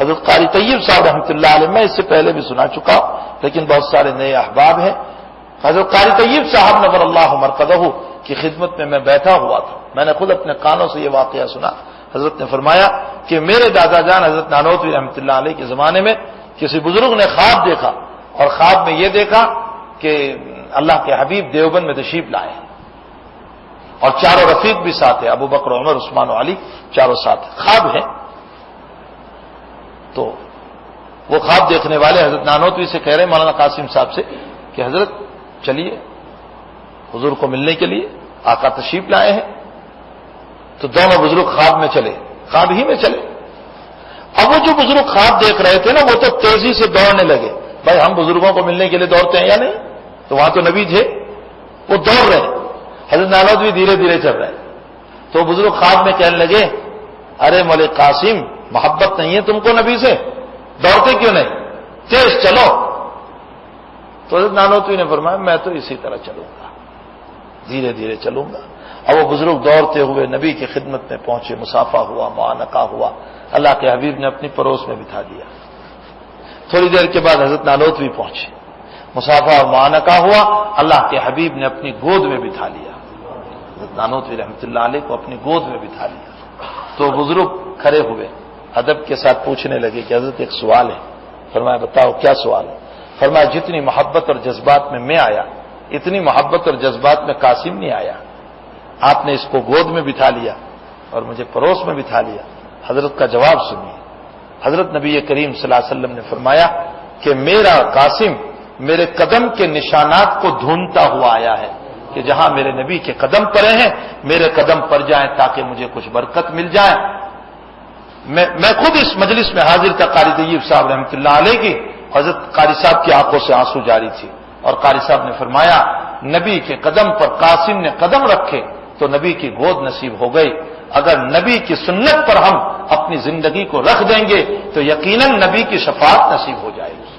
حضرت قاری طیب صاحب رحمۃ اللہ علیہ، میں اس سے پہلے بھی سنا چکا ہوں لیکن بہت سارے نئے احباب ہیں. حضرت قاری طیب صاحب نور اللہ مرقدہ کی خدمت میں بیٹھا ہوا تھا. میں نے خود اپنے کانوں سے یہ واقعہ سنا. حضرت نے فرمایا کہ میرے دادا جان حضرت نانوتوی رحمۃ اللہ علیہ کے زمانے میں کسی بزرگ نے خواب دیکھا، اور خواب میں یہ دیکھا کہ اللہ کے حبیب دیوبند میں تشریف لائے اور چاروں رفیق بھی ساتھ ہیں، ابو بکر، عمر، عثمان و علی، چاروں ساتھ خواب ہیں. تو وہ خواب دیکھنے والے حضرت نانوتوی سے کہہ رہے ہیں مولانا قاسم صاحب سے کہ حضرت چلیے حضور کو ملنے کے لیے آقا تشریف لائے ہیں. تو دونوں بزرگ خواب میں چلے، خواب ہی میں چلے. اب وہ جو بزرگ خواب دیکھ رہے تھے نا، وہ تو تیزی سے دوڑنے لگے. بھائی ہم بزرگوں کو ملنے کے لیے دوڑتے ہیں یا نہیں؟ تو وہاں تو نبی تھے، وہ دوڑ رہے. حضرت نانوتوی دھیرے دھیرے چل رہے. تو بزرگ خواب میں کہنے لگے ارے مولوی قاسم، محبت نہیں ہے تم کو نبی سے؟ دوڑتے کیوں نہیں؟ تیز چلو. تو حضرت نانوتوی نے فرمایا میں تو اسی طرح چلوں گا، دھیرے دھیرے چلوں گا. اور وہ بزرگ دوڑتے ہوئے نبی کی خدمت میں پہنچے، مصافحہ ہوا، معانقہ ہوا. اللہ کے حبیب نے اپنی پڑوس میں بٹھا دیا. تھوڑی دیر کے بعد حضرت نانوتوی پہنچے، مصافحہ اور معانقہ ہوا. اللہ کے حبیب نے اپنی گود میں بٹھا لیا، حضرت نانوتوی رحمۃ اللہ علیہ کو اپنی گود میں بٹھا لیا. تو بزرگ کھڑے ہوئے، ادب کے ساتھ پوچھنے لگے کہ حضرت ایک سوال ہے. فرمایا بتاؤ کیا سوال ہے؟ فرمایا جتنی محبت اور جذبات میں آیا اتنی محبت اور جذبات میں قاسم نہیں آیا. آپ نے اس کو گود میں بٹھا لیا اور مجھے پڑوس میں بٹھا لیا. حضرت کا جواب سنیے. حضرت نبی کریم صلی اللہ علیہ وسلم نے فرمایا کہ میرا قاسم میرے قدم کے نشانات کو ڈھونڈتا ہوا آیا ہے کہ جہاں میرے نبی کے قدم پڑے ہیں میرے قدم پڑ جائیں تاکہ مجھے کچھ برکت مل جائے. میں خود اس مجلس میں حاضر تھا قاری طیب صاحب رحمۃ اللہ علیہ کی. حضرت قاری صاحب کی آنکھوں سے آنسو جاری تھی اور قاری صاحب نے فرمایا نبی کے قدم پر قاسم نے قدم رکھے تو نبی کی گود نصیب ہو گئی. اگر نبی کی سنت پر ہم اپنی زندگی کو رکھ دیں گے تو یقیناً نبی کی شفاعت نصیب ہو جائے گی.